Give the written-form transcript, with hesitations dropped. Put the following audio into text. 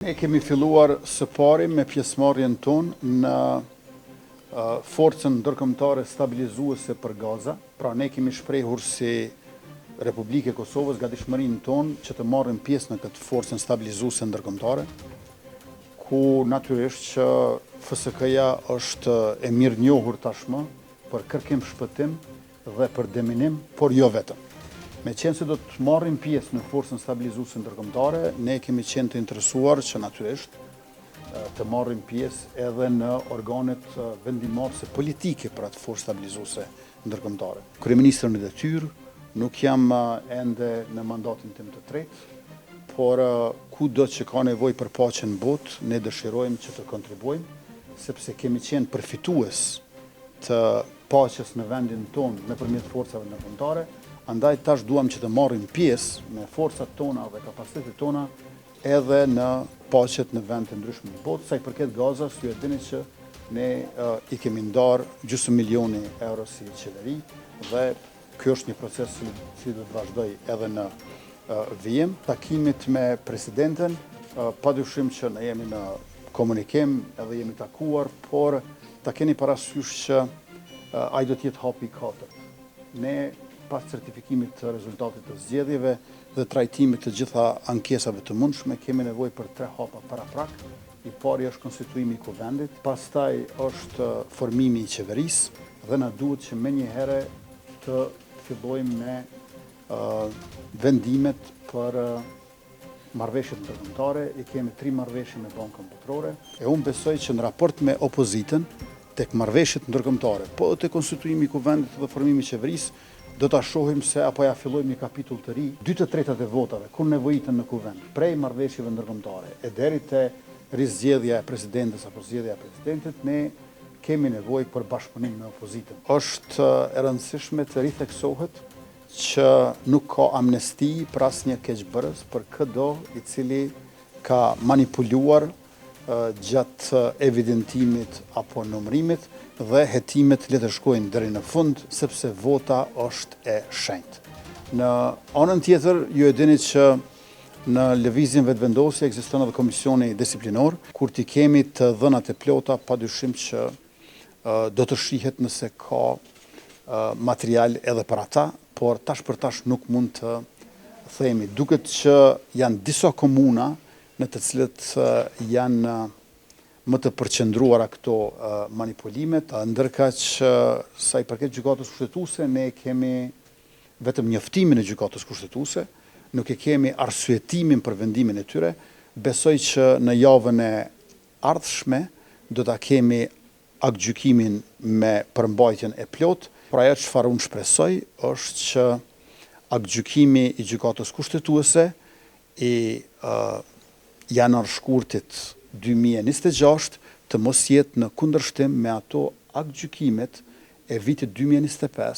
Ne kemi filluar së pari me pjesëmarrjen tonë në forcën ndërkombëtare stabilizuese për Gaza. Pra ne kemi shprehur si Republikë e Kosovës gatishmërinë tonë që të marrim pjesë në këtë forcën stabilizuese ndërkombëtare, ku natyrisht që FSK-ja është e mirënjohur tashmë për kërkim shpëtim dhe për deminim, por jo vetëm. Me qenë se do të marrim pjesë në forcën stabilizuese ndërkombëtare, ne kemi qenë të interesuar që natyrisht të marrim pjesë edhe në organet vendimmarrëse politike për atë forcë stabilizuese ndërkombëtare. Kryeministri në detyrë, nuk jam ende në mandatin tim të tretë, por kudo që ka nevojë për paqen në botë, ne dëshirojmë që të kontribuojmë, sepse kemi qenë përfitues të paqes në vendin tonë nëpërmjet forcave ndërkombëtare. Andaj tash duam që të marrim pjesë me forcat tona dhe kapacitetet tona edhe në paqet në vende të ndryshme në botë. Sa i përket Gazas, ju e dini që ne i kemi ndarë €500.000.000 si qeveri dhe ky është një proces që do të vazhdoj edhe në vijim. Takimit me presidenten, padyshim që ne jemi në komunikim edhe jemi takuar, por ta keni parasysh që ai do të jetë hapi i katërt. Ne pas certifikimit të rezultatit të zgjedhjeve dhe trajtimit të gjitha ankesave të mundshme, kemi nevojë për 3 hapa paraprak. I pari është konstituimi i kuvendit, pastaj është formimi i qeverisë dhe na duhet që menjëherë të fillojmë me vendimet për marrëveshjet ndërkombëtare. I kemi 3 marrëveshje me Bankën Botërore e unë besoj që në raport me opozitën tek marrëveshjet ndërkombëtare, po te konstituimi i kuvendit dhe formimi i qeverisë, do ta shohim se apo ja fillojmë një kapitull të ri, 2/3 e votave, kur nevojiten në kuvend, prej marrëveshjeve ndërkombëtare e deri te rizgjedhja e presidentes apo zgjedhja e presidentit, ne kemi nevojë për bashkëpunim me opozitën. Është e rëndësishme të ritheksohet që nuk ka amnesti për asnjë keqbërës, për çdo i cili ka manipuluar gjatë evidentimit apo numërimit dhe hetimet le të shkojnë deri në fund, sepse vota është e shenjtë. Në anën tjetër, ju e dini që në lëvizjen vetëvendosje ekziston edhe komisioni disiplinor, kur ti kemi të dhënat e plota, padyshim që do të shihet nëse ka material edhe për ata, por tash për tash nuk mund të themi. Duket që janë disa komuna në të cilët janë më të përqendruara këto manipulimet, ndërkaq sa i përket gjykatës kushtetuese, ne kemi vetëm njoftimin e gjykatës kushtetuese, nuk e kemi arsyetimin për vendimin e tyre. Besoj që në javën e ardhshme do ta kemi aktgjykimin me përmbajtjen e plot. Pra ajo çfarë unë shpresoj është që aktgjykimi i gjykatës kushtetuese i janar-shkurtit 2026 të mos jetë në kundërshtim me ato aktgjykimet e vitit 2025